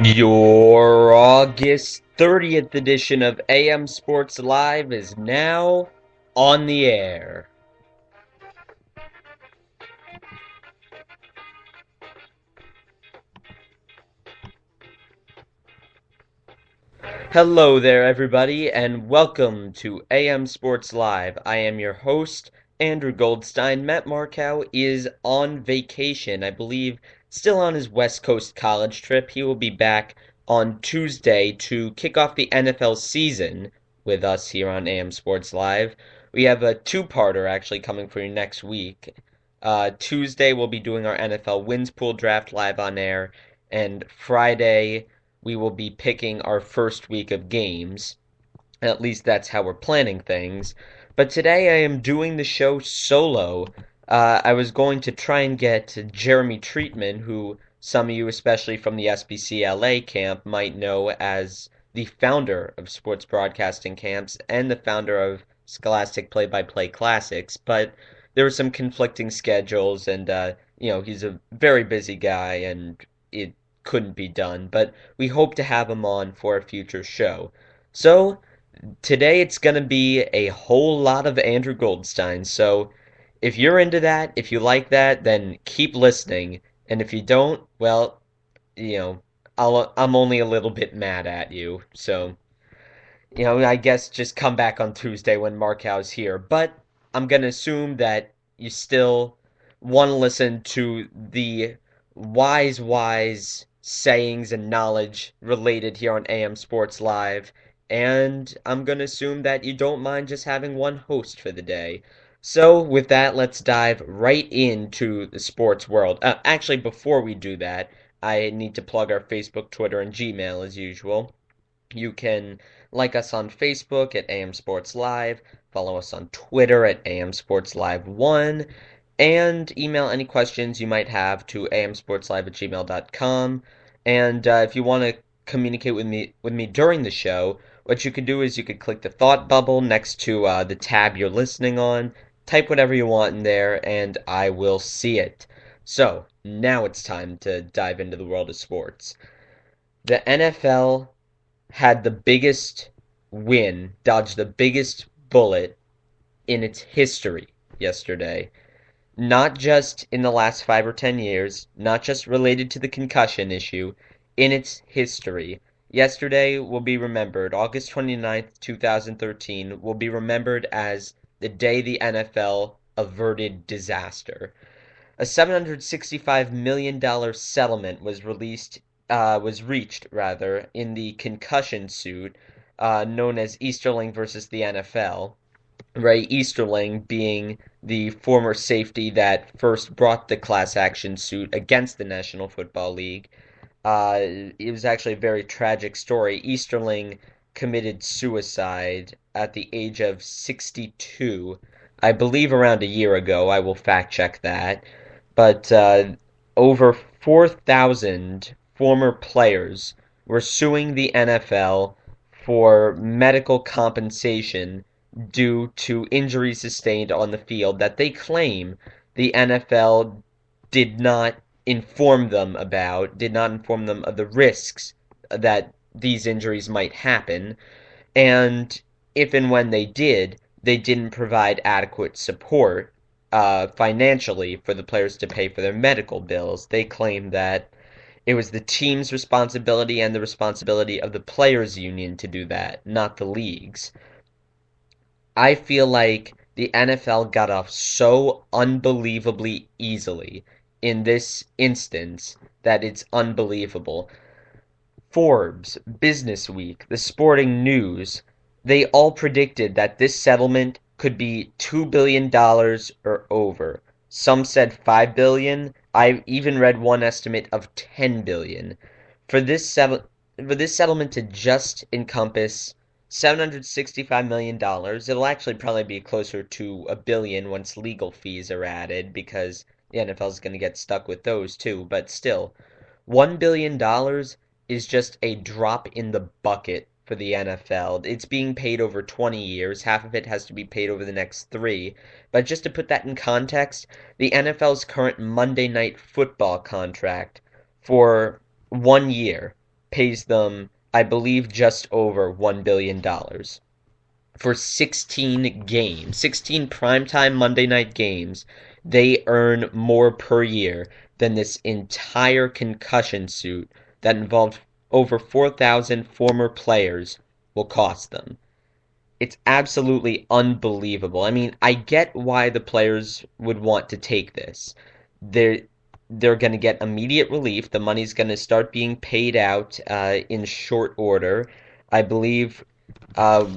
Your August 30th edition of AM Sports Live is now on the air. Hello there, everybody, and welcome to AM Sports Live. I am your host, Andrew Goldstein. Matt Markow is on vacation, I believe, still on his West Coast college trip. He will be back on Tuesday to kick off the NFL season with us here on AM Sports Live. We have a two-parter actually coming for you next week. Tuesday, we'll be doing our NFL Wins Pool Draft live on air, and Friday we will be picking our first week of games. At least that's how we're planning things. But today I am doing the show solo. I was going to try and get Jeremy Treatman, who some of you, especially from the SBCLA camp, might know as the founder of Sports Broadcasting Camps and the founder of Scholastic Play-by-Play Classics, but there were some conflicting schedules, and he's a very busy guy, and it couldn't be done, but we hope to have him on for a future show. So, today it's going to be a whole lot of Andrew Goldstein. So, if you're into that, if you like that, then keep listening. And if you don't, well, you know, I'm only a little bit mad at you. So, I guess just come back on Tuesday when Markow's here. But I'm going to assume that you still want to listen to the wise sayings and knowledge related here on AM Sports Live. And I'm going to assume that you don't mind just having one host for the day. So, with that, let's dive right into the sports world. Actually, before we do that, I need to plug our Facebook, Twitter, and Gmail as usual. You can like us on Facebook at AM Sports Live, follow us on Twitter at AM Sports Live 1, and email any questions you might have to amsportslive@gmail.com. And if you want to communicate with me during the show, what you could do is you could click the thought bubble next to the tab you're listening on, type whatever you want in there, and I will see it. So, now it's time to dive into the world of sports. The NFL had the biggest win, dodged the biggest bullet in its history yesterday. Not just in the last 5 or 10 years, not just related to the concussion issue, in its history. Yesterday will be remembered, August 29th, 2013, will be remembered as the day the NFL averted disaster. A $765 million settlement was reached rather, in the concussion suit known as Easterling versus the NFL. Ray Easterling being the former safety that first brought the class action suit against the National Football League. It was actually a very tragic story. Easterling committed suicide at the age of 62, I believe around a year ago. I will fact check that. But over 4,000 former players were suing the NFL for medical compensation due to injuries sustained on the field that they claim the NFL did not did not inform them of the risks that these injuries might happen, and if and when they didn't provide adequate support financially for the players to pay for their medical bills. They claim that it was the team's responsibility and the responsibility of the players' union to do that, not the league's. I feel like the NFL got off so unbelievably easily in this instance that it's unbelievable. Forbes, Business Week, The Sporting News, they all predicted that this settlement could be $2 billion or over. Some said $5 billion. I even read one estimate of $10 billion. For this settlement to just encompass $765 million, it'll actually probably be closer to $1 billion once legal fees are added, because the NFL is going to get stuck with those too. But still, $1 billion is just a drop in the bucket for the NFL. It's being paid over 20 years. Half of it has to be paid over the next 3. But just to put that in context, the NFL's current Monday Night Football contract for 1 year pays them, I believe, just over $1 billion for 16 games, 16 primetime Monday night games. They earn more per year than this entire concussion suit that involved over 4,000 former players will cost them. It's absolutely unbelievable. I mean, I get why the players would want to take this. They're they're going to get immediate relief. The money's going to start being paid out in short order. I believe uh,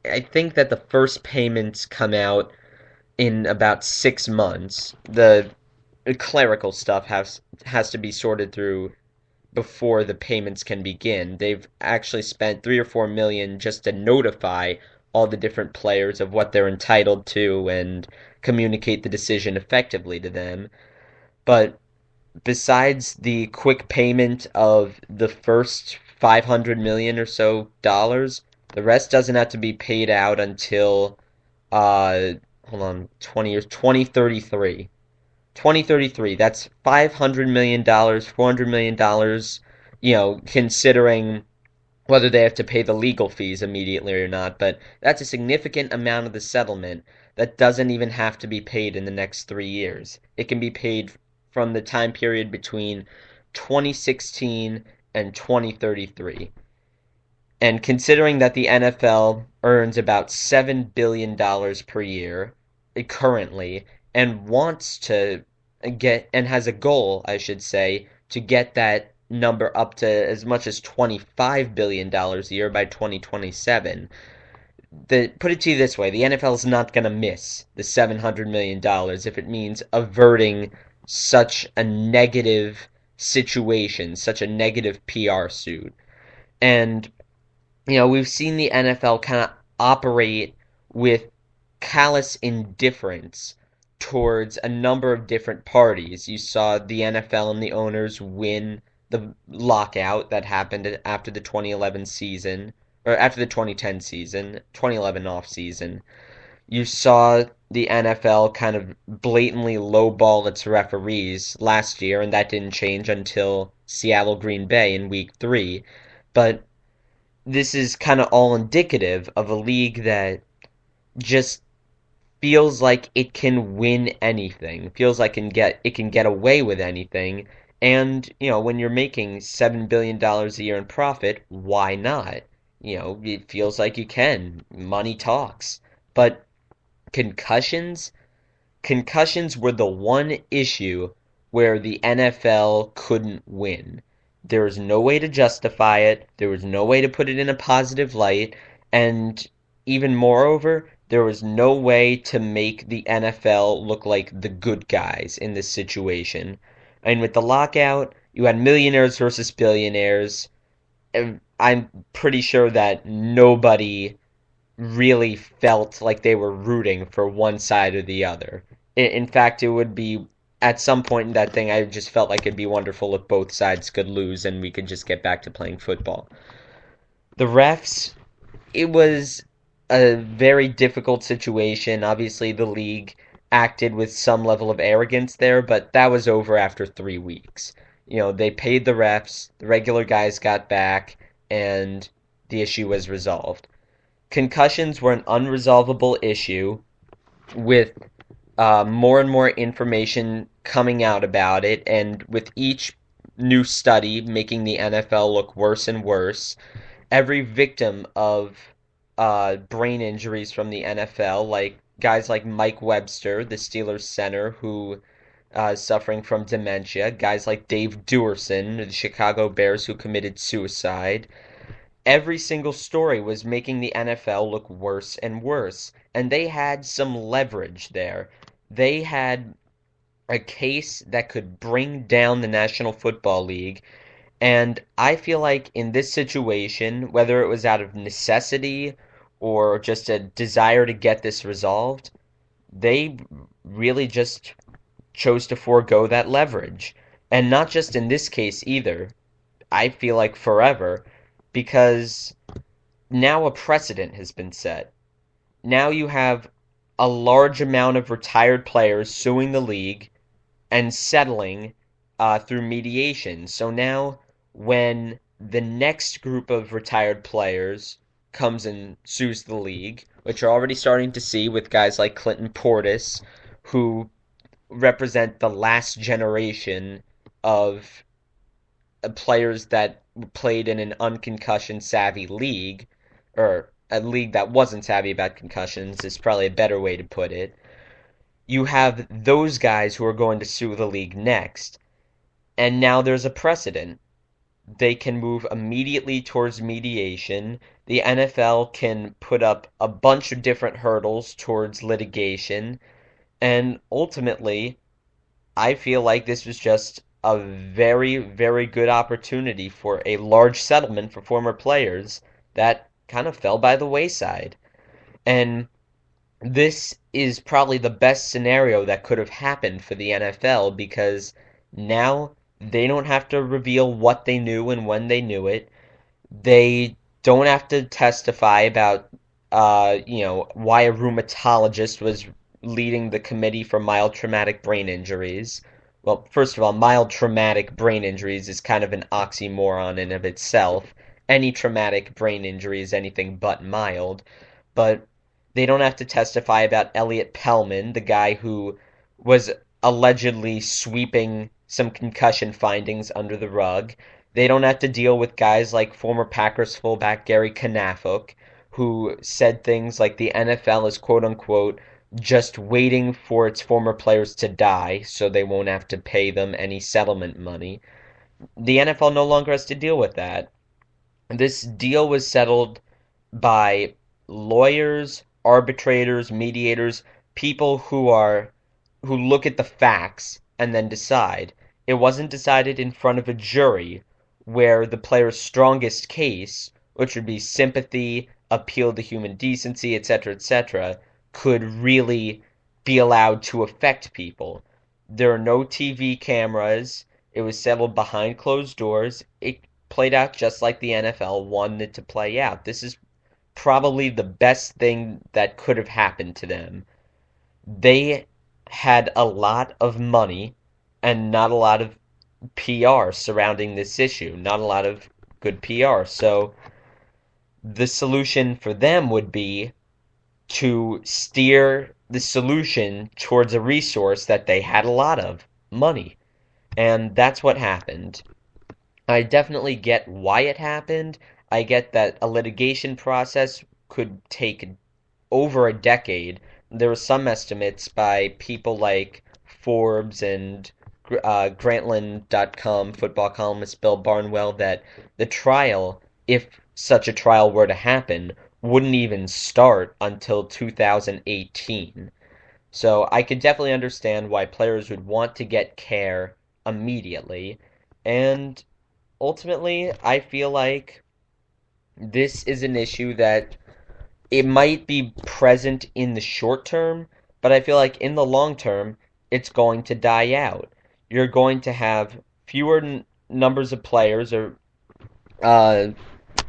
I think that the first payments come out in about 6 months. The clerical stuff has to be sorted through before the payments can begin. They've actually spent 3 or 4 million just to notify all the different players of what they're entitled to and communicate the decision effectively to them. But besides the quick payment of the first 500 million or so dollars, the rest doesn't have to be paid out until uh hold on, 20 years, 2033. 2033, that's $500 million, $400 million, considering whether they have to pay the legal fees immediately or not, but that's a significant amount of the settlement that doesn't even have to be paid in the next 3 years. It can be paid from the time period between 2016 and 2033. And considering that the NFL earns about $7 billion per year currently and wants to get and has a goal, I should say, to get that number up to as much as $25 billion a year by 2027. Put it to you this way, the NFL is not going to miss the $700 million if it means averting such a negative situation, such a negative PR suit. And we've seen the NFL kind of operate with callous indifference towards a number of different parties. You saw the NFL and the owners win the lockout that happened after the 2011 season, or after the 2010 season, 2011 off season. You saw the NFL kind of blatantly lowball its referees last year, and that didn't change until Seattle Green Bay in week 3. But this is kind of all indicative of a league that just feels like it can win anything, feels like it can get away with anything. And, when you're making $7 billion a year in profit, why not? It feels like you can. Money talks. But concussions, concussions were the one issue where the NFL couldn't win. There was no way to justify it, there was no way to put it in a positive light, and even moreover, there was no way to make the NFL look like the good guys in this situation. And with the lockout, you had millionaires versus billionaires. I'm pretty sure that nobody really felt like they were rooting for one side or the other. In fact, it would be at some point in that thing, I just felt like it'd be wonderful if both sides could lose and we could just get back to playing football. The refs, it was a very difficult situation. Obviously, the league acted with some level of arrogance there, but that was over after 3 weeks. They paid the refs, the regular guys got back, and the issue was resolved. Concussions were an unresolvable issue with more and more information coming out about it, and with each new study making the NFL look worse and worse. Every victim of brain injuries from the NFL, like guys like Mike Webster, the Steelers center, who is suffering from dementia, guys like Dave Duerson, the Chicago Bears, who committed suicide. Every single story was making the NFL look worse and worse, and they had some leverage there. They had a case that could bring down the National Football League, and I feel like in this situation, whether it was out of necessity or just a desire to get this resolved, they really just chose to forego that leverage. And not just in this case either. I feel like forever, because now a precedent has been set. Now you have a large amount of retired players suing the league and settling through mediation. So now, when the next group of retired players comes and sues the league, which you're already starting to see with guys like Clinton Portis, who represent the last generation of players that played in an unconcussion savvy league, or a league that wasn't savvy about concussions is probably a better way to put it. You have those guys who are going to sue the league next, and now there's a precedent. They can move immediately towards mediation. The NFL can put up a bunch of different hurdles towards litigation, and ultimately, I feel like this was just a very, very good opportunity for a large settlement for former players that kind of fell by the wayside. And this is probably the best scenario that could have happened for the NFL because now they don't have to reveal what they knew and when they knew it. They don't have to testify about, why a rheumatologist was leading the committee for mild traumatic brain injuries. Well, first of all, mild traumatic brain injuries is kind of an oxymoron in of itself. Any traumatic brain injury is anything but mild, but they don't have to testify about Elliot Pellman, the guy who was allegedly sweeping some concussion findings under the rug. They don't have to deal with guys like former Packers fullback Gary Knafuk, who said things like the NFL is quote unquote just waiting for its former players to die so they won't have to pay them any settlement money. The NFL no longer has to deal with that. This deal was settled by lawyers, arbitrators, mediators, people who look at the facts and then decide. It wasn't decided in front of a jury where the player's strongest case, which would be sympathy, appeal to human decency, etc., could really be allowed to affect people. There are no TV cameras. It was settled behind closed doors. It played out just like the NFL wanted it to play out. This is probably the best thing that could have happened to them. They had a lot of money and not a lot of PR surrounding this issue, not a lot of good PR. So the solution for them would be to steer the solution towards a resource that they had a lot of money. And that's what happened. I definitely get why it happened. I get that a litigation process could take over a decade. There were some estimates by people like Forbes and Grantland.com football columnist Bill Barnwell that the trial, if such a trial were to happen, wouldn't even start until 2018. So I could definitely understand why players would want to get care immediately. And ultimately, I feel like this is an issue that it might be present in the short term, but I feel like in the long term, it's going to die out. You're going to have numbers of players or uh,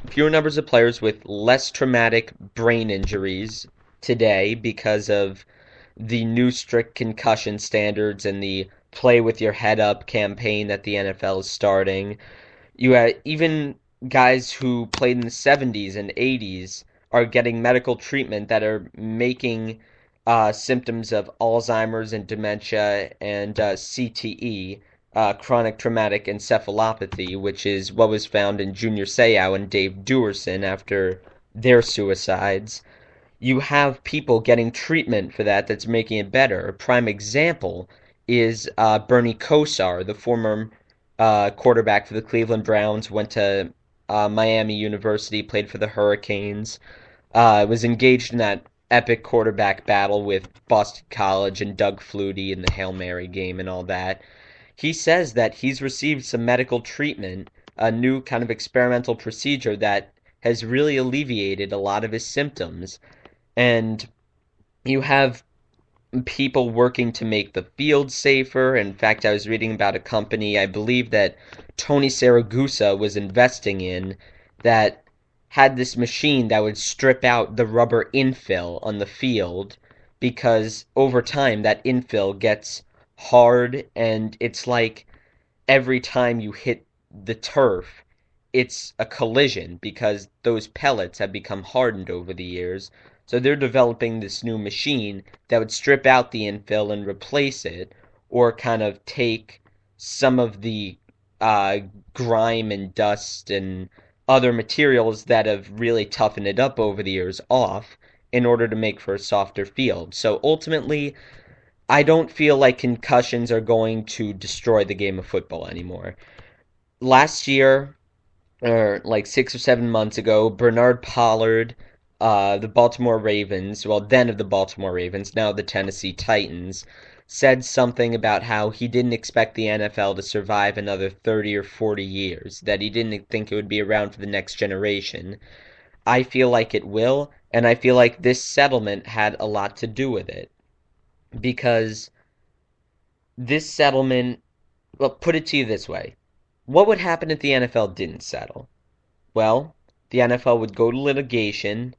fewer numbers of players with less traumatic brain injuries today because of the new strict concussion standards and the play with your head up campaign that the NFL is starting. You had even guys who played in the 70s and 80s are getting medical treatment that are making symptoms of Alzheimer's and dementia and CTE, chronic traumatic encephalopathy, which is what was found in Junior Seau and Dave Duerson after their suicides. You have people getting treatment for that that's making it better. A prime example is Bernie Kosar, the former quarterback for the Cleveland Browns, went to Miami University, played for the Hurricanes, was engaged in that epic quarterback battle with Boston College and Doug Flutie in the Hail Mary game and all that. He says that he's received some medical treatment, a new kind of experimental procedure that has really alleviated a lot of his symptoms. And you have people working to make the field safer. In fact, I was reading about a company I believe that Tony Saragusa was investing in that had this machine that would strip out the rubber infill on the field because over time that infill gets hard and it's like every time you hit the turf, it's a collision because those pellets have become hardened over the years. So they're developing this new machine that would strip out the infill and replace it, or kind of take some of the uh, grime and dust and other materials that have really toughened it up over the years off in order to make for a softer field. So ultimately, I don't feel like concussions are going to destroy the game of football anymore. Last year, or like 6 or 7 months ago, Bernard Pollard, the Baltimore Ravens, well, then of the Baltimore Ravens, now the Tennessee Titans, said something about how he didn't expect the NFL to survive another 30 or 40 years, that he didn't think it would be around for the next generation. I feel like it will, and I feel like this settlement had a lot to do with it. Because this settlement, well, put it to you this way. What would happen if the NFL didn't settle? Well, the NFL would go to litigation.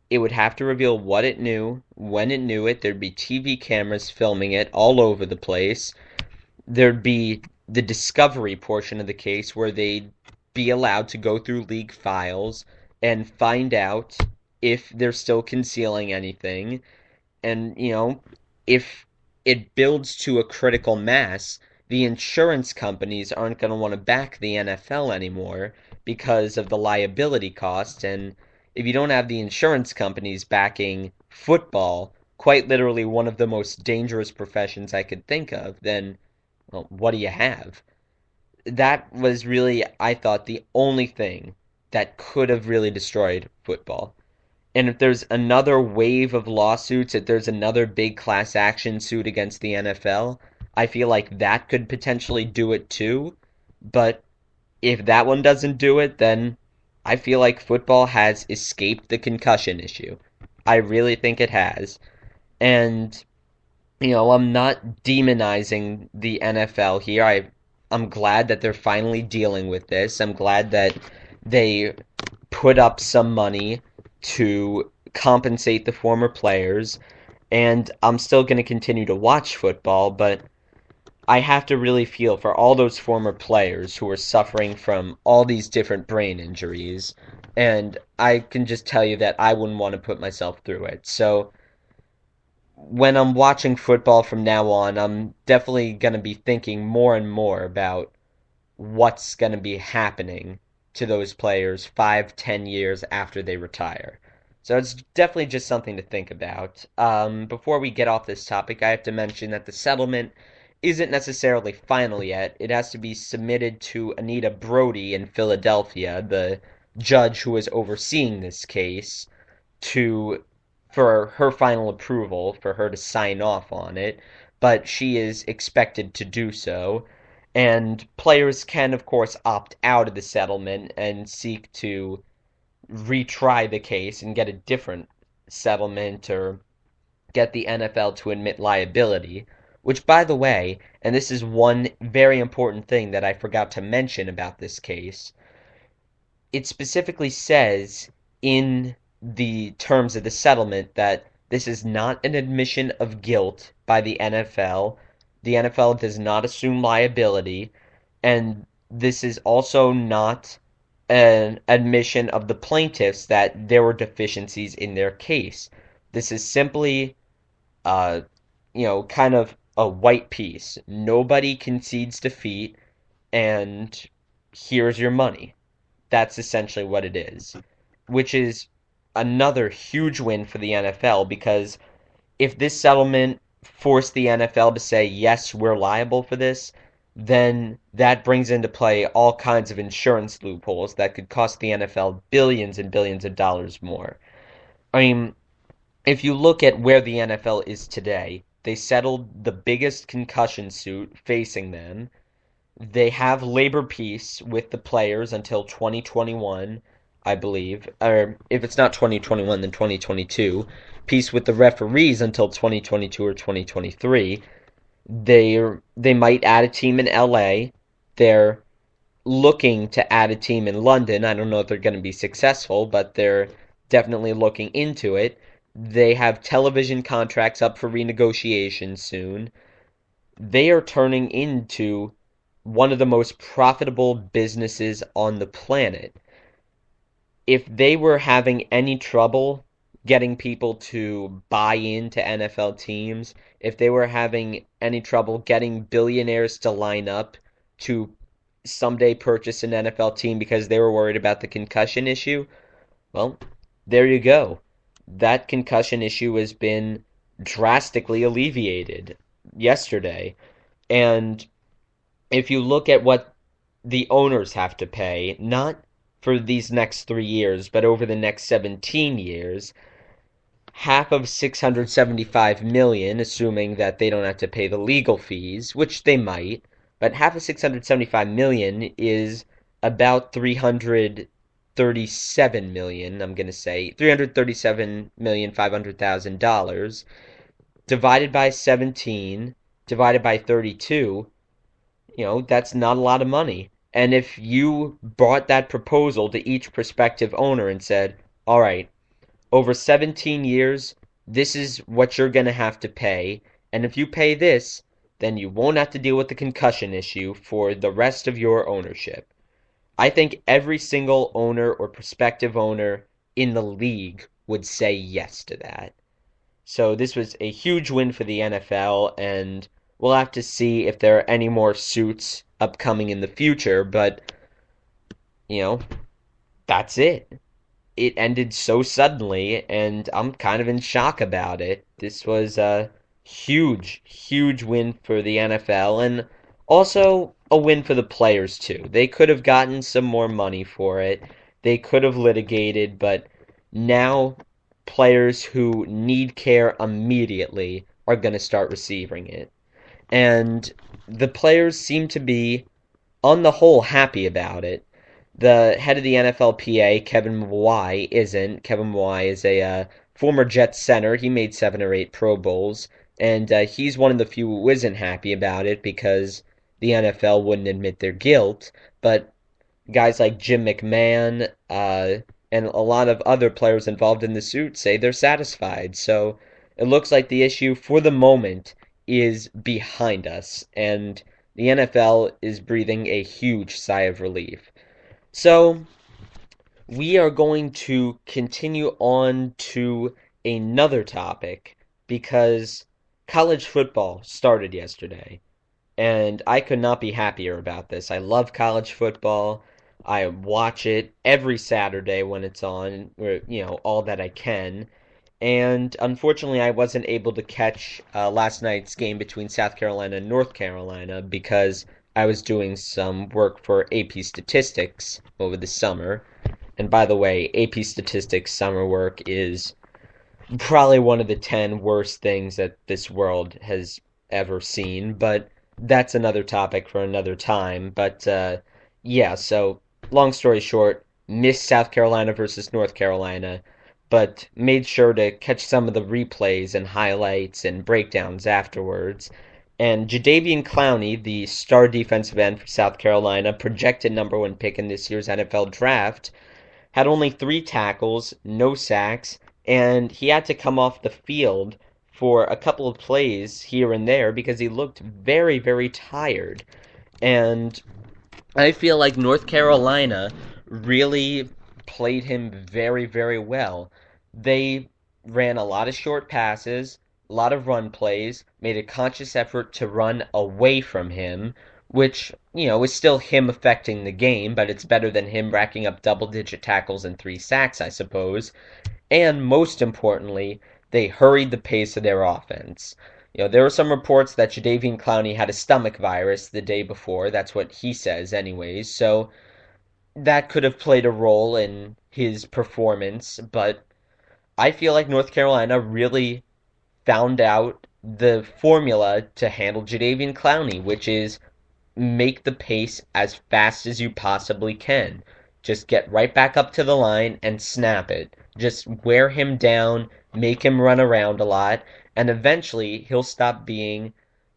It would have to reveal what it knew, when it knew it. There'd be TV cameras filming it all over the place. There'd be the discovery portion of the case where they'd be allowed to go through league files and find out if they're still concealing anything. And, if it builds to a critical mass, the insurance companies aren't going to want to back the NFL anymore because of the liability cost. And if you don't have the insurance companies backing football, quite literally one of the most dangerous professions I could think of, then, well, what do you have? That was really, I thought, the only thing that could have really destroyed football. And if there's another wave of lawsuits, if there's another big class action suit against the NFL, I feel like that could potentially do it too. But if that one doesn't do it, then I feel like football has escaped the concussion issue. I really think it has. And, I'm not demonizing the NFL here. I'm glad that they're finally dealing with this. I'm glad that they put up some money to compensate the former players, and I'm still going to continue to watch football, but I have to really feel for all those former players who are suffering from all these different brain injuries, and I can just tell you that I wouldn't want to put myself through it. So when I'm watching football from now on, I'm definitely going to be thinking more and more about what's going to be happening to those players 5, 10 years after they retire. So it's definitely just something to think about. Before we get off this topic, I have to mention that the settlement isn't necessarily final yet. It has to be submitted to Anita Brody in Philadelphia, the judge who is overseeing this case, to for her final approval, for her to sign off on it, but she is expected to do so. And players can, of course, opt out of the settlement and seek to retry the case and get a different settlement or get the NFL to admit liability. Which, by the way, and this is one very important thing that I forgot to mention about this case, it specifically says in the terms of the settlement that this is not an admission of guilt by the NFL. The NFL does not assume liability, and this is also not an admission of the plaintiffs that there were deficiencies in their case. This is simply, uh, kind of a white piece. Nobody concedes defeat, and here's your money. That's essentially what it is, which is another huge win for the NFL because if this settlement forced the NFL to say, yes, we're liable for this, then that brings into play all kinds of insurance loopholes that could cost the NFL billions and billions of dollars more. I mean, if you look at where the NFL is today, they settled the biggest concussion suit facing them. They have labor peace with the players until 2021, I believe. Or if it's not 2021, then 2022. Peace with the referees until 2022 or 2023. They might add a team in LA. They're looking to add a team in London. I don't know if they're going to be successful, but they're definitely looking into it. They have television contracts up for renegotiation soon. They are turning into one of the most profitable businesses on the planet. If they were having any trouble getting people to buy into NFL teams, if they were having any trouble getting billionaires to line up to someday purchase an NFL team because they were worried about the concussion issue, well, there you go. That concussion issue has been drastically alleviated yesterday. And if you look at what the owners have to pay, not for these next 3 years, but over the next 17 years, half of 675 million, assuming that they don't have to pay the legal fees, which they might, but half of 675 million is about 337 million, I'm going to say, 337,500,000 dollars divided by 17 divided by 32, that's not a lot of money. And if you brought that proposal to each prospective owner and said, all right, over 17 years, this is what you're going to have to pay. And if you pay this, then you won't have to deal with the concussion issue for the rest of your ownership. I think every single owner or prospective owner in the league would say yes to that. So this was a huge win for the NFL, and we'll have to see if there are any more suits upcoming in the future, but, you know, that's it. It ended so suddenly, and I'm kind of in shock about it. This was a huge, huge win for the NFL, and also a win for the players, too. They could have gotten some more money for it. They could have litigated, but now players who need care immediately are going to start receiving it. And the players seem to be, on the whole, happy about it. The head of the NFLPA, Kevin Mawae, isn't. Kevin Mawae is a former Jets center. He made 7 or 8 Pro Bowls, and he's one of the few who isn't happy about it because the NFL wouldn't admit their guilt. But guys like Jim McMahon and a lot of other players involved in the suit say they're satisfied. So it looks like the issue for the moment is behind us, and the NFL is breathing a huge sigh of relief. So we are going to continue on to another topic because college football started yesterday. And I could not be happier about this. I love college football. I watch it every Saturday when it's on, or, all that I can. And unfortunately, I wasn't able to catch last night's game between South Carolina and North Carolina because I was doing some work for AP Statistics over the summer. And by the way, AP Statistics summer work is probably one of the 10 worst things that this world has ever seen, but that's another topic for another time. But yeah, so long story short, missed South Carolina versus North Carolina, but made sure to catch some of the replays and highlights and breakdowns afterwards. And Jadeveon Clowney, the star defensive end for South Carolina, projected #1 pick in this year's NFL draft, had only 3 tackles, no sacks, and he had to come off the field for a couple of plays here and there because he looked very, very tired. And I feel like North Carolina really played him very, very well. They ran a lot of short passes, a lot of run plays, made a conscious effort to run away from him, which, is still him affecting the game, but it's better than him racking up double-digit tackles and 3 sacks, I suppose. And most importantly, they hurried the pace of their offense. There were some reports that Jadeveon Clowney had a stomach virus the day before. That's what he says, anyways. So that could have played a role in his performance. But I feel like North Carolina really found out the formula to handle Jadeveon Clowney, which is make the pace as fast as you possibly can. Just get right back up to the line and snap it. Just wear him down, make him run around a lot, and eventually he'll stop being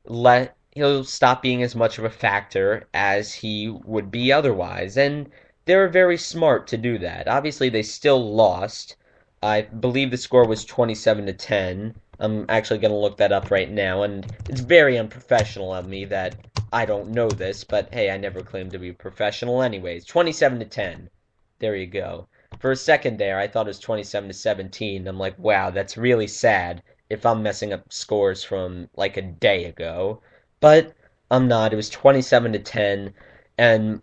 as much of a factor as he would be otherwise. And they're very smart to do that. Obviously, they still lost. I believe the score was 27-10. I'm actually going to look that up right now, and it's very unprofessional of me that I don't know this, but hey, I never claimed to be a professional anyways. 27 to 10. There you go. For a second there, I thought it was 27 to 17. I'm like, wow, that's really sad if I'm messing up scores from like a day ago. But I'm not. It was 27 to 10, and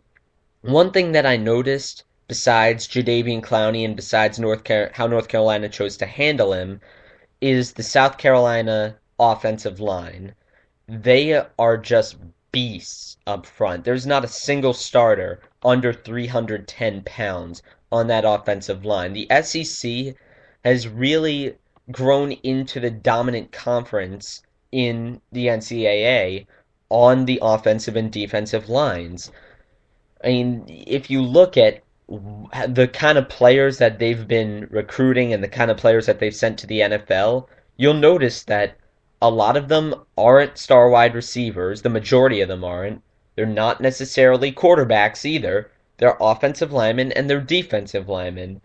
one thing that I noticed besides Jadeveon Clowney and besides how North Carolina chose to handle him is the South Carolina offensive line. They are just beasts up front. There's not a single starter under 310 pounds on that offensive line. The SEC has really grown into the dominant conference in the NCAA on the offensive and defensive lines. I mean, if you look at the kind of players that they've been recruiting and the kind of players that they've sent to the NFL, you'll notice that a lot of them aren't star wide receivers. The majority of them aren't. They're not necessarily quarterbacks either. They're offensive linemen and they're defensive linemen.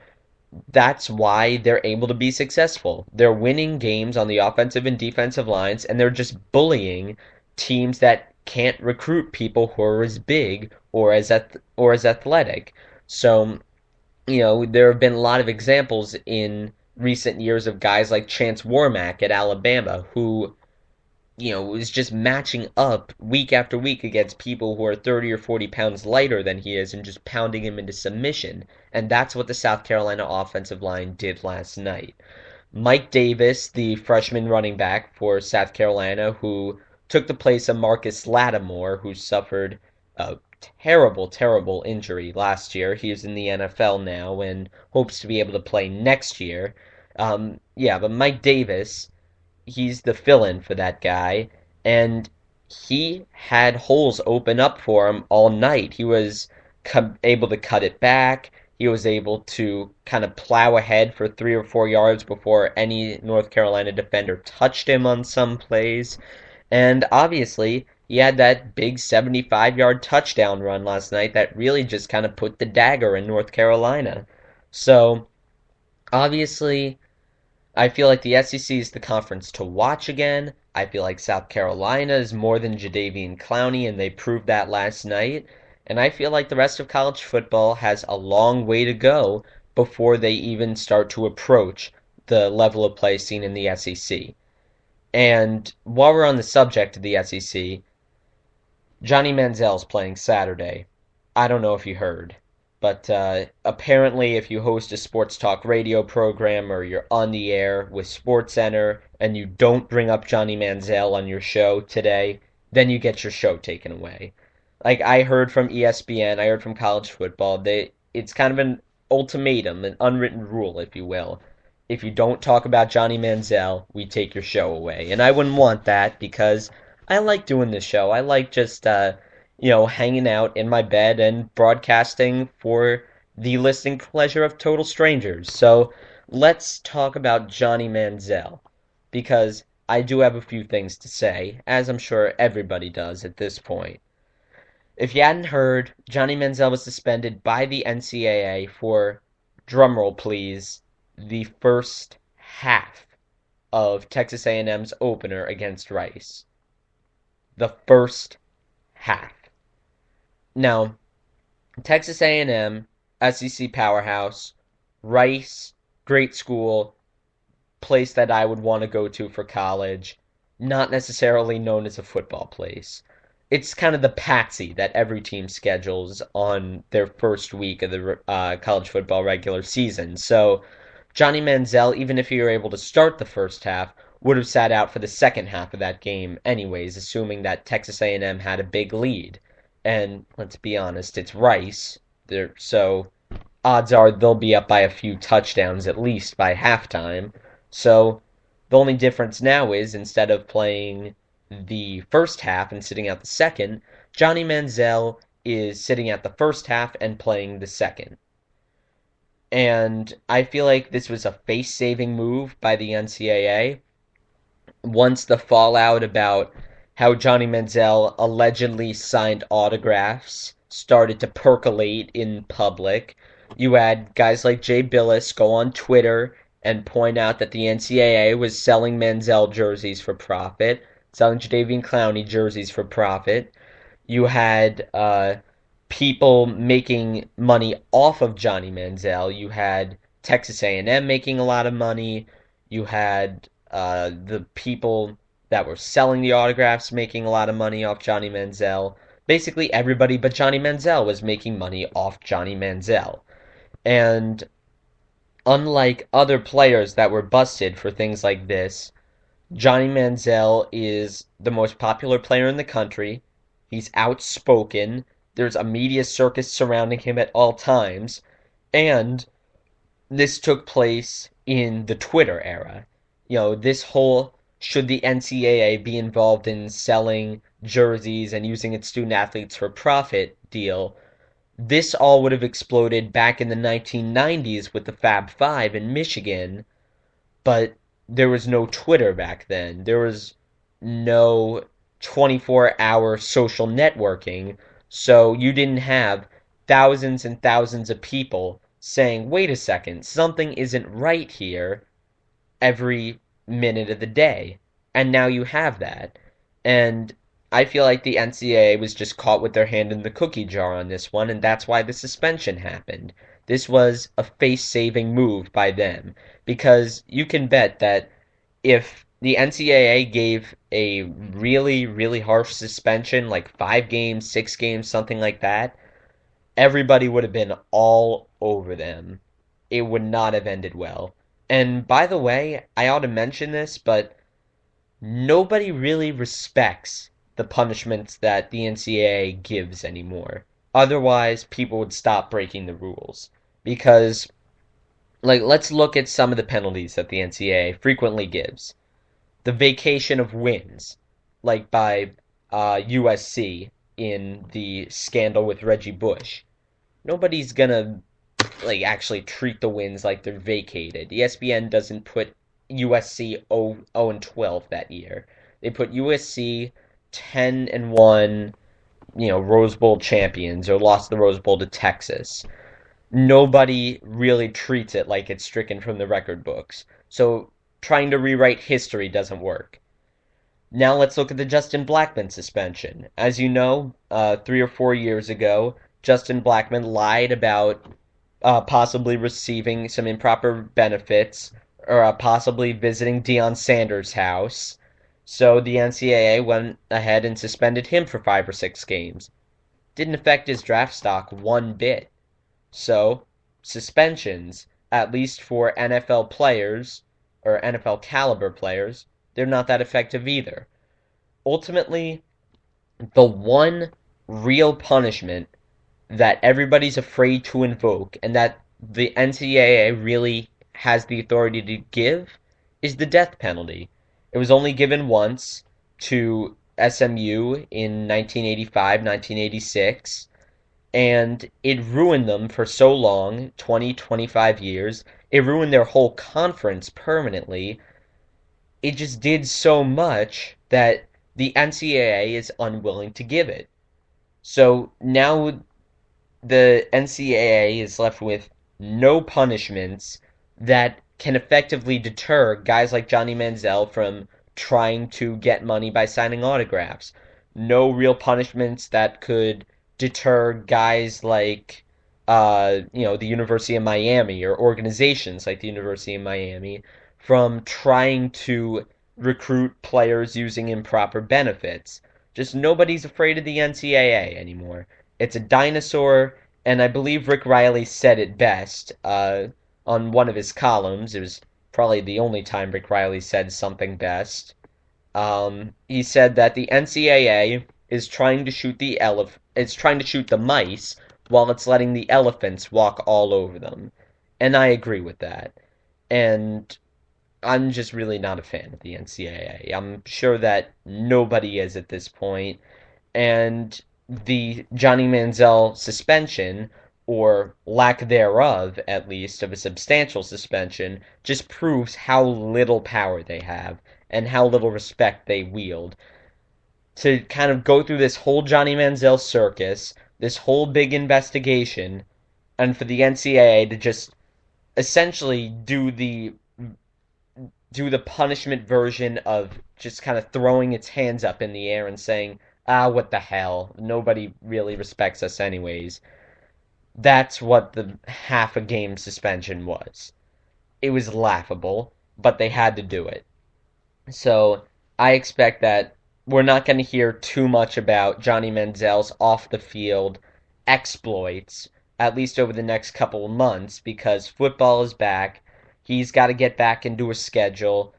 That's why they're able to be successful. They're winning games on the offensive and defensive lines, and they're just bullying teams that can't recruit people who are as big or as athletic. So, there have been a lot of examples in recent years of guys like Chance Warmack at Alabama who is just matching up week after week against people who are 30 or 40 pounds lighter than he is and just pounding him into submission. And that's what the South Carolina offensive line did last night. Mike Davis, the freshman running back for South Carolina, who took the place of Marcus Lattimore, who suffered a terrible, terrible injury last year. He is in the NFL now and hopes to be able to play next year. Yeah, but Mike Davis, he's the fill-in for that guy, and he had holes open up for him all night. He was able to cut it back. He was able to kind of plow ahead for 3 or 4 yards before any North Carolina defender touched him on some plays. And obviously, he had that big 75-yard touchdown run last night that really just kind of put the dagger in North Carolina. So, obviously, I feel like the SEC is the conference to watch again. I feel like South Carolina is more than Jadeveon Clowney, and they proved that last night. And I feel like the rest of college football has a long way to go before they even start to approach the level of play seen in the SEC. And while we're on the subject of the SEC, Johnny Manziel's playing Saturday. I don't know if you heard, but apparently, if you host a sports talk radio program or you're on the air with SportsCenter and you don't bring up Johnny Manziel on your show today, then you get your show taken away. Like I heard from ESPN, I heard from College Football, it's kind of an ultimatum, an unwritten rule, if you will. If you don't talk about Johnny Manziel, we take your show away. And I wouldn't want that because I like doing this show. I like just hanging out in my bed and broadcasting for the listening pleasure of total strangers. So let's talk about Johnny Manziel because I do have a few things to say, as I'm sure everybody does at this point. If you hadn't heard, Johnny Manziel was suspended by the NCAA for, drumroll please, the first half of Texas A&M's opener against Rice. The first half. Now, Texas A&M, SEC powerhouse, Rice, great school, place that I would want to go to for college, not necessarily known as a football place. It's kind of the patsy that every team schedules on their first week of the college football regular season. So Johnny Manziel, even if he were able to start the first half, would have sat out for the second half of that game anyways, assuming that Texas A&M had a big lead. And let's be honest, it's Rice, so odds are they'll be up by a few touchdowns at least by halftime. So the only difference now is instead of playing the first half and sitting out the second, Johnny Manziel is sitting out the first half and playing the second. And I feel like this was a face-saving move by the NCAA. Once the fallout about how Johnny Manziel allegedly signed autographs started to percolate in public, you had guys like Jay Billis go on Twitter and point out that the NCAA was selling Manziel jerseys for profit, selling Jadeveon Clowney jerseys for profit. You had people making money off of Johnny Manziel. You had Texas A&M making a lot of money. You had the people that were selling the autographs making a lot of money off Johnny Manziel. Basically, everybody but Johnny Manziel was making money off Johnny Manziel. And unlike other players that were busted for things like this, Johnny Manziel is the most popular player in the country. He's outspoken. There's a media circus surrounding him at all times. And this took place in the Twitter era. This whole should the NCAA be involved in selling jerseys and using its student athletes for profit deal, this all would have exploded back in the 1990s with the Fab Five in Michigan, but there was no Twitter back then. There was no 24-hour social networking, so you didn't have thousands and thousands of people saying, wait a second, something isn't right here every minute of the day. And now you have that. And I feel like the NCAA was just caught with their hand in the cookie jar on this one, and that's why the suspension happened. This was a face-saving move by them, because you can bet that if the NCAA gave a really, really harsh suspension, like 5 games, 6 games, something like that, everybody would have been all over them. It would not have ended well. And by the way, I ought to mention this, but nobody really respects the punishments that the NCAA gives anymore. Otherwise, people would stop breaking the rules. Because, let's look at some of the penalties that the NCAA frequently gives. The vacation of wins, like by USC in the scandal with Reggie Bush. Nobody's gonna actually treat the wins like they're vacated. ESPN doesn't put USC 0-12 that year. They put USC 10-1, Rose Bowl champions, or lost the Rose Bowl to Texas. Nobody really treats it like it's stricken from the record books. So trying to rewrite history doesn't work. Now let's look at the Justin Blackmon suspension. As you know, 3 or 4 years ago, Justin Blackmon lied about possibly receiving some improper benefits or possibly visiting Deion Sanders' house. So the NCAA went ahead and suspended him for 5 or 6 games. Didn't affect his draft stock one bit. So, suspensions, at least for NFL players, or NFL caliber players, they're not that effective either. Ultimately, the one real punishment that everybody's afraid to invoke and that the NCAA really has the authority to give is the death penalty. It was only given once to SMU in 1985, 1986, and it ruined them for so long, 20, 25 years. It ruined their whole conference permanently. It just did so much that the NCAA is unwilling to give it. So now the NCAA is left with no punishments that can effectively deter guys like Johnny Manziel from trying to get money by signing autographs. No real punishments that could deter guys like, the University of Miami or organizations like the University of Miami from trying to recruit players using improper benefits. Just nobody's afraid of the NCAA anymore. It's a dinosaur, and I believe Rick Riley said it best on one of his columns. It was probably the only time Rick Riley said something best. He said that the NCAA is trying to shoot the mice while it's letting the elephants walk all over them. And I agree with that. And I'm just really not a fan of the NCAA. I'm sure that nobody is at this point. And the Johnny Manziel suspension, or lack thereof, at least, of a substantial suspension, just proves how little power they have and how little respect they wield. To kind of go through this whole Johnny Manziel circus, this whole big investigation, and for the NCAA to just essentially do the do the punishment version of just kind of throwing its hands up in the air and saying, ah, what the hell? Nobody really respects us anyways. That's what the half a game suspension was. It was laughable, but they had to do it. So I expect that we're not going to hear too much about Johnny Manziel's off the field exploits, at least over the next couple of months, because football is back. He's got to get back into a schedule.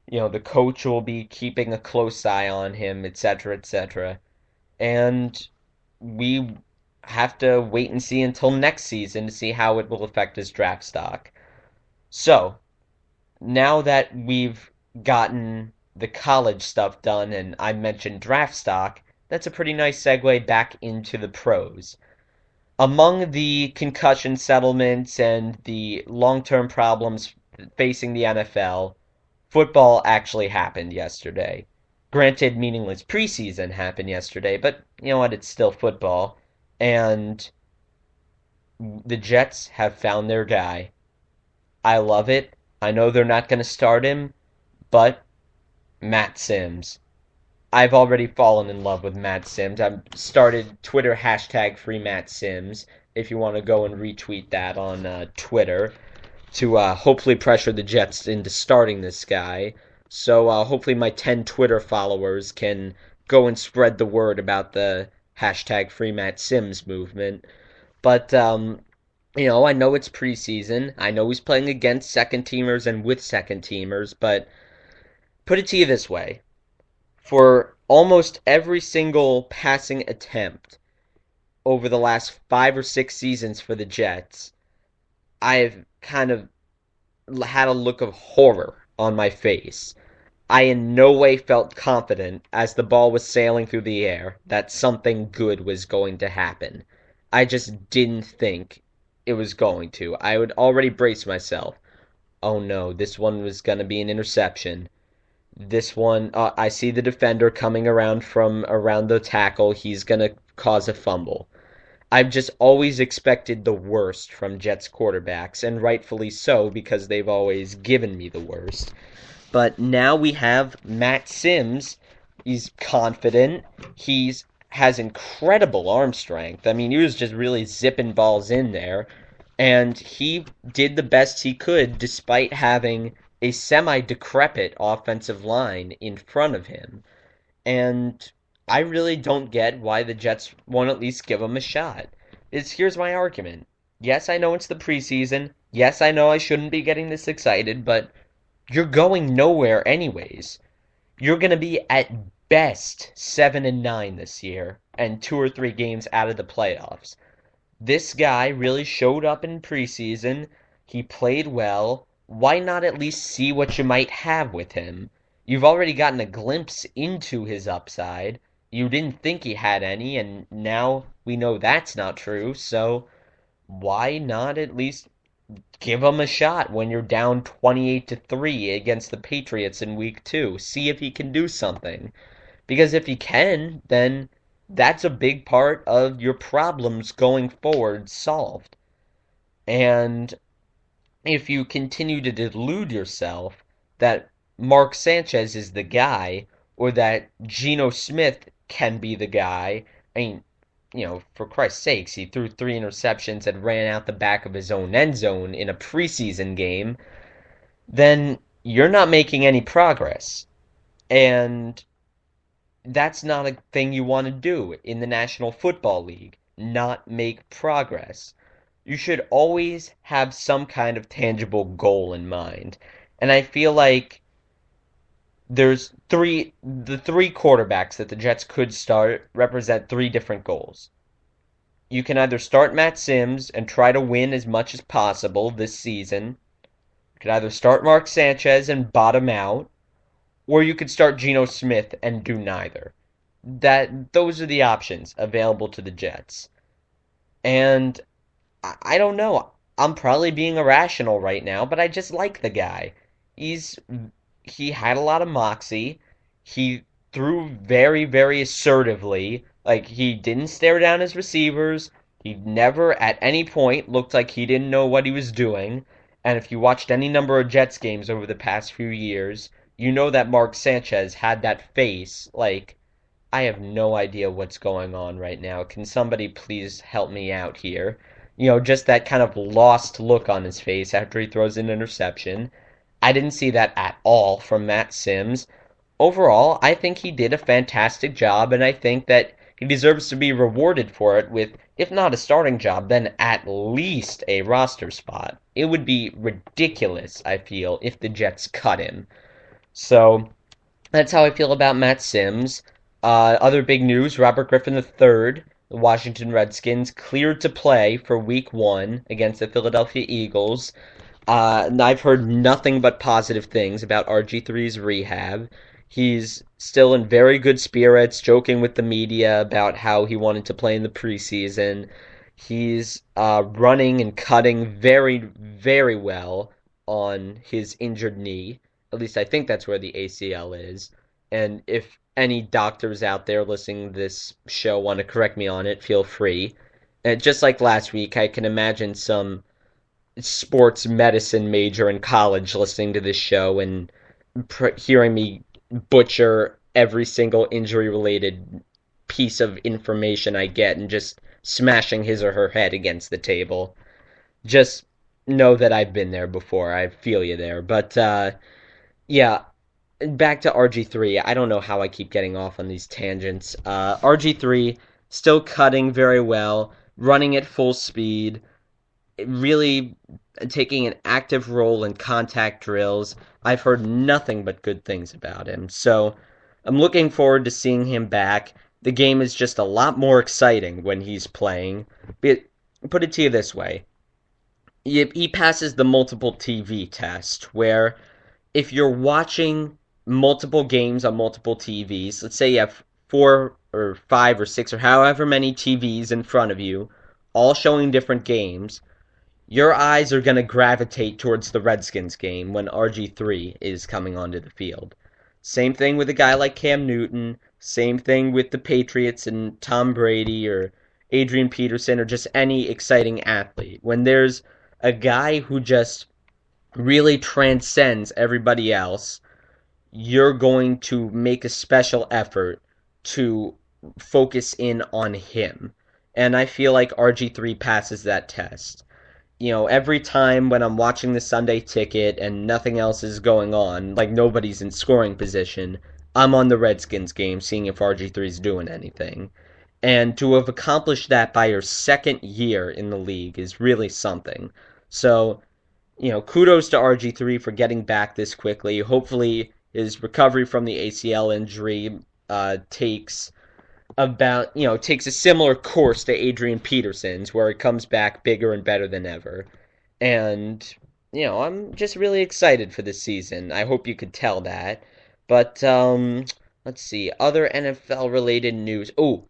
The coach will be keeping a close eye on him, etc., etc. And we have to wait and see until next season to see how it will affect his draft stock. So, now that we've gotten the college stuff done and I mentioned draft stock, that's a pretty nice segue back into the pros. Among the concussion settlements and the long term problems facing the NFL, football actually happened yesterday. Granted, meaningless preseason happened yesterday, but you know what? It's still football. And the Jets have found their guy. I love it. I know they're not going to start him, but Matt Sims. I've already fallen in love with Matt Sims. I've started Twitter hashtag free Matt Sims if you want to go and retweet that on Twitter to hopefully pressure the Jets into starting this guy. So hopefully my 10 Twitter followers can go and spread the word about the hashtag free Matt Sims movement. But I know it's preseason. I know he's playing against second teamers and with second teamers, but put it to you this way. For almost every single passing attempt over the last 5 or 6 seasons for the Jets, I've kind of had a look of horror on my face. I in no way felt confident as the ball was sailing through the air that something good was going to happen. I just didn't think it was going to. I would already brace myself. Oh no, this one was going to be an interception. This one, I see the defender coming around from around the tackle. He's going to cause a fumble. I've just always expected the worst from Jets quarterbacks, and rightfully so because they've always given me the worst. But now we have Matt Sims. He's confident. He's has incredible arm strength. I mean, he was just really zipping balls in there. And he did the best he could despite having a semi-decrepit offensive line in front of him. And I really don't get why the Jets won't at least give him a shot. Here's my argument. Yes, I know it's the preseason. Yes, I know I shouldn't be getting this excited, but you're going nowhere anyways. You're going to be at best 7-9 this year and 2 or 3 games out of the playoffs. This guy really showed up in preseason. He played well. Why not at least see what you might have with him? You've already gotten a glimpse into his upside. You didn't think he had any, and now we know that's not true, so why not at least give him a shot when you're down 28-3 against the Patriots in week 2? See if he can do something. Because if he can, then that's a big part of your problems going forward solved. And if you continue to delude yourself that Mark Sanchez is the guy or that Geno Smith can be the guy, I mean, for Christ's sakes, he threw 3 interceptions and ran out the back of his own end zone in a preseason game, then you're not making any progress. And that's not a thing you want to do in the National Football League, not make progress. You should always have some kind of tangible goal in mind. And I feel like the three quarterbacks that the Jets could start represent 3 different goals. You can either start Matt Sims and try to win as much as possible this season. You could either start Mark Sanchez and bottom out, or you could start Geno Smith and do neither. Those are the options available to the Jets. And I don't know. I'm probably being irrational right now, but I just like the guy. He's he had a lot of moxie. He threw very, very assertively. Like he didn't stare down his receivers. He never at any point looked like he didn't know what he was doing. And if you watched any number of Jets games over the past few years, you know that Mark Sanchez had that face like, I have no idea what's going on right now. Can somebody please help me out here? Just that kind of lost look on his face after he throws an interception. I didn't see that at all from Matt Sims. Overall, I think he did a fantastic job, and I think that he deserves to be rewarded for it with, if not a starting job, then at least a roster spot. It would be ridiculous, I feel, if the Jets cut him. So that's how I feel about Matt Sims. Other big news, Robert Griffin III, the Washington Redskins, cleared to play for week one against the Philadelphia Eagles. And I've heard nothing but positive things about RG3's rehab. He's still in very good spirits, joking with the media about how he wanted to play in the preseason. He's running and cutting very, very well on his injured knee. At least I think that's where the ACL is. And if any doctors out there listening to this show want to correct me on it, feel free. And just like last week, I can imagine some sports medicine major in college listening to this show and hearing me butcher every single injury related piece of information I get and just smashing his or her head against the table. Just know that I've been there before. I feel you there. But yeah, back to RG3. I don't know how I keep getting off on these tangents. RG3 still cutting very well, running at full speed, really taking an active role in contact drills. I've heard nothing but good things about him. So I'm looking forward to seeing him back. The game is just a lot more exciting when he's playing. But put it to you this way. He passes the multiple TV test, where if you're watching multiple games on multiple TVs, let's say you have 4 or 5 or 6 or however many TVs in front of you, all showing different games, your eyes are going to gravitate towards the Redskins game when RG3 is coming onto the field. Same thing with a guy like Cam Newton, same thing with the Patriots and Tom Brady or Adrian Peterson or just any exciting athlete. When there's a guy who just really transcends everybody else, you're going to make a special effort to focus in on him. And I feel like RG3 passes that test. Every time when I'm watching the Sunday Ticket and nothing else is going on, like nobody's in scoring position, I'm on the Redskins game seeing if RG3 is doing anything. And to have accomplished that by your second year in the league is really something. So, kudos to RG3 for getting back this quickly. Hopefully, his recovery from the ACL injury takes a similar course to Adrian Peterson's, where it comes back bigger and better than ever. And, I'm just really excited for this season. I hope you could tell that. But, let's see, other NFL related news. Oh,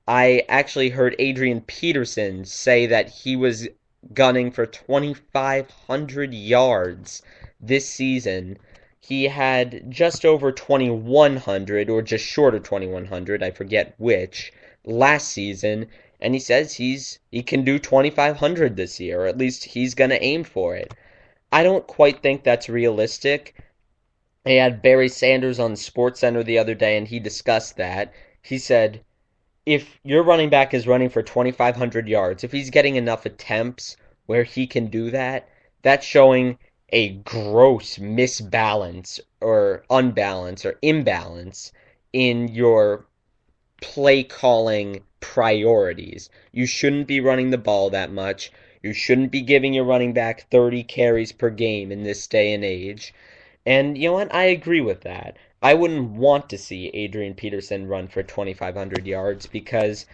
I actually heard Adrian Peterson say that he was gunning for 2,500 yards this season. He had just over 2,100, or just short of 2,100, I forget which, last season, and he says he can do 2,500 this year, or at least he's going to aim for it. I don't quite think that's realistic. I had Barry Sanders on SportsCenter the other day, and he discussed that. He said, if your running back is running for 2,500 yards, if he's getting enough attempts where he can do that, that's showing a gross misbalance or unbalance or imbalance in your play calling priorities. You shouldn't be running the ball that much. You shouldn't be giving your running back 30 carries per game in this day and age. And you know what? I agree with that. I wouldn't want to see Adrian Peterson run for 2,500 yards because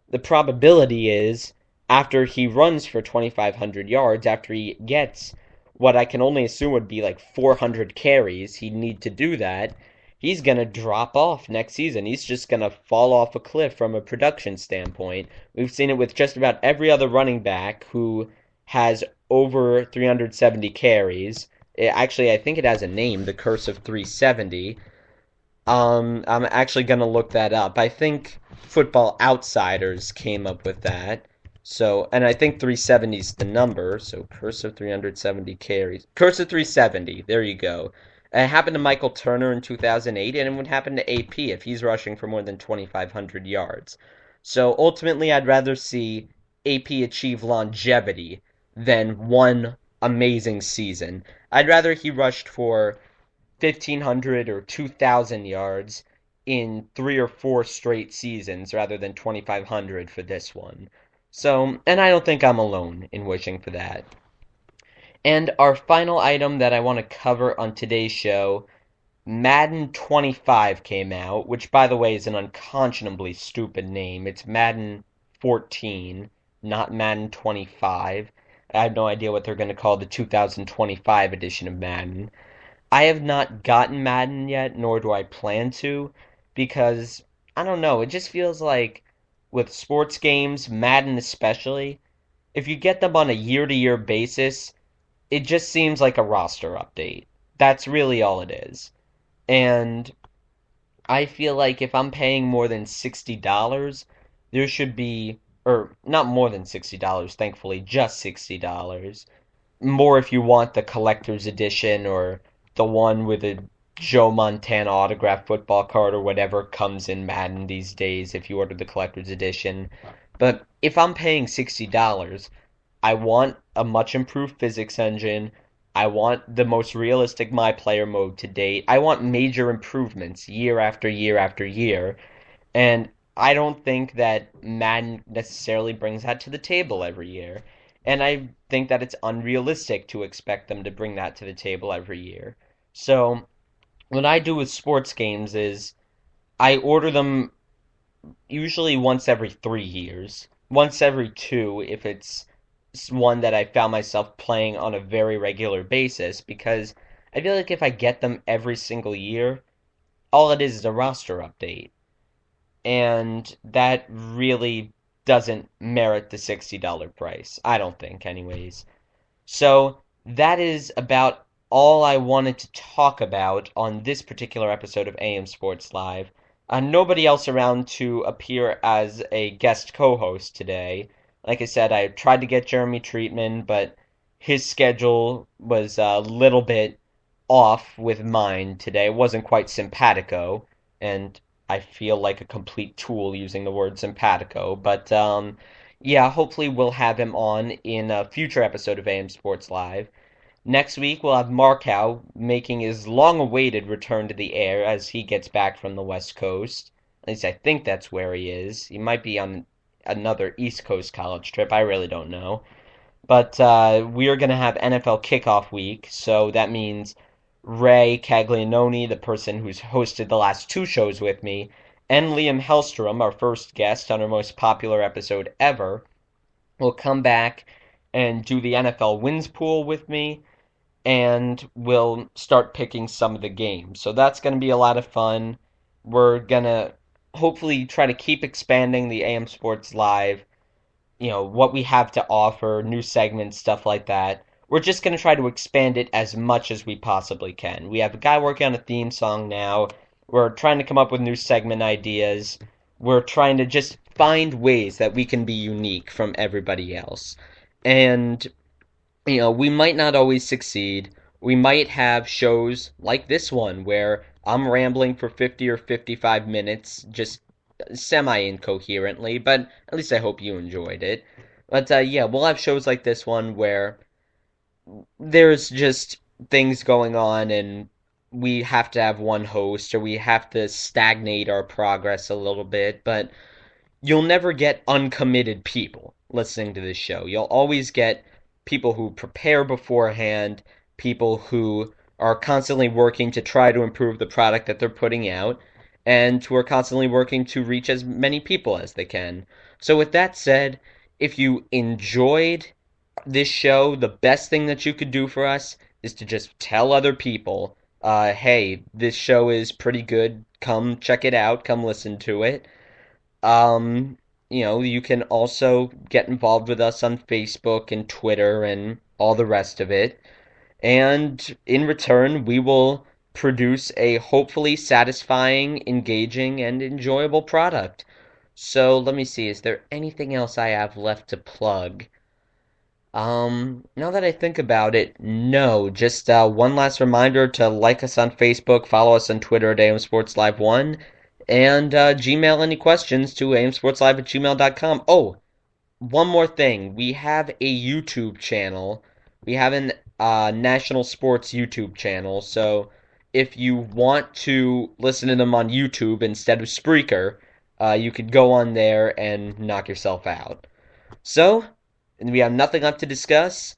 the probability is after he runs for 2,500 yards, after he gets what I can only assume would be like 400 carries, he'd need to do that, he's going to drop off next season. He's just going to fall off a cliff from a production standpoint. We've seen it with just about every other running back who has over 370 carries. Actually, I think it has a name, the Curse of 370. I'm actually going to look that up. I think Football Outsiders came up with that. So, and I think 370 is the number. So, cursive 370 carries. Cursive 370. There you go. It happened to Michael Turner in 2008, and it would happen to AP if he's rushing for more than 2,500 yards. So, ultimately, I'd rather see AP achieve longevity than one amazing season. I'd rather he rushed for 1,500 or 2,000 yards in 3 or 4 straight seasons rather than 2,500 for this one. So, and I don't think I'm alone in wishing for that. And our final item that I want to cover on today's show, Madden 25 came out, which by the way is an unconscionably stupid name. It's Madden 14, not Madden 25. I have no idea what they're going to call the 2025 edition of Madden. I have not gotten Madden yet, nor do I plan to, because I don't know, it just feels like with sports games, Madden especially, if you get them on a year-to-year basis, it just seems like a roster update. That's really all it is. And I feel like if I'm paying more than $60, there should be, or not more than $60, thankfully, just $60 more if you want the collector's edition or the one with a Joe Montana autographed football card or whatever comes in Madden these days if you order the collector's edition. But if I'm paying $60, I want a much improved physics engine. I want the most realistic My Player mode to date. I want major improvements year after year after year. And I don't think that Madden necessarily brings that to the table every year. And I think that it's unrealistic to expect them to bring that to the table every year. So, what I do with sports games is I order them usually once every 3 years, once every two if it's one that I found myself playing on a very regular basis, because I feel like if I get them every single year, all it is a roster update and that really doesn't merit the $60 price. I don't think, anyways. So that is about all I wanted to talk about on this particular episode of AM Sports Live. Nobody else around to appear as a guest co-host today. Like I said, I tried to get Jeremy Treatman, but his schedule was a little bit off with mine today. It wasn't quite simpatico, and I feel like a complete tool using the word simpatico. But yeah, hopefully we'll have him on in a future episode of AM Sports Live. Next week we'll have Markow making his long-awaited return to the air as he gets back from the West Coast. At least I think that's where he is. He might be on another East Coast college trip. I really don't know. But we are going to have NFL kickoff week, so that means Ray Caglianone, the person who's hosted the last two shows with me, and Liam Hellstrom, our first guest on our most popular episode ever, will come back and do the NFL wins pool with me, and we'll start picking some of the games. So that's going to be a lot of fun. We're going to hopefully try to keep expanding the AM Sports Live, what we have to offer, new segments, stuff like that. We're just going to try to expand it as much as we possibly can. We have a guy working on a theme song now. We're trying to come up with new segment ideas. We're trying to just find ways that we can be unique from everybody else. And, we might not always succeed. We might have shows like this one where I'm rambling for 50 or 55 minutes, just semi-incoherently, but at least I hope you enjoyed it. But yeah, we'll have shows like this one where there's just things going on and we have to have one host or we have to stagnate our progress a little bit, but you'll never get uncommitted people listening to this show. You'll always get people who prepare beforehand, people who are constantly working to try to improve the product that they're putting out, and who are constantly working to reach as many people as they can. So, with that said, if you enjoyed this show, the best thing that you could do for us is to just tell other people, hey, this show is pretty good. Come check it out. Come listen to it. You can also get involved with us on Facebook and Twitter and all the rest of it. And in return, we will produce a hopefully satisfying, engaging, and enjoyable product. So let me see, is there anything else I have left to plug? Now that I think about it, no. Just one last reminder to like us on Facebook, follow us on Twitter at AM Sports Live 1, and Gmail any questions to amsportslive@gmail.com. Oh, one more thing. We have a YouTube channel. We have an national sports YouTube channel. So if you want to listen to them on YouTube instead of Spreaker, you could go on there and knock yourself out. So, we have nothing left to discuss,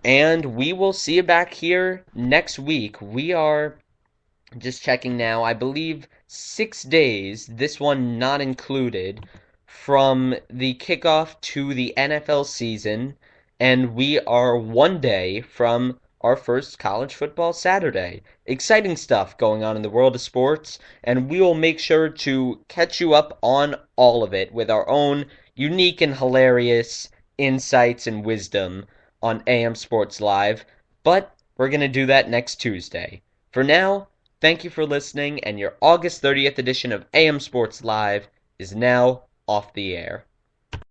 and we will see you back here next week. We are just checking now, I believe 6 days, this one not included, from the kickoff to the NFL season, and we are one day from our first college football Saturday. Exciting stuff going on in the world of sports, and we will make sure to catch you up on all of it with our own unique and hilarious insights and wisdom on AM Sports Live, but we're going to do that next Tuesday. For now, thank you for listening, and your August 30th edition of AM Sports Live is now off the air.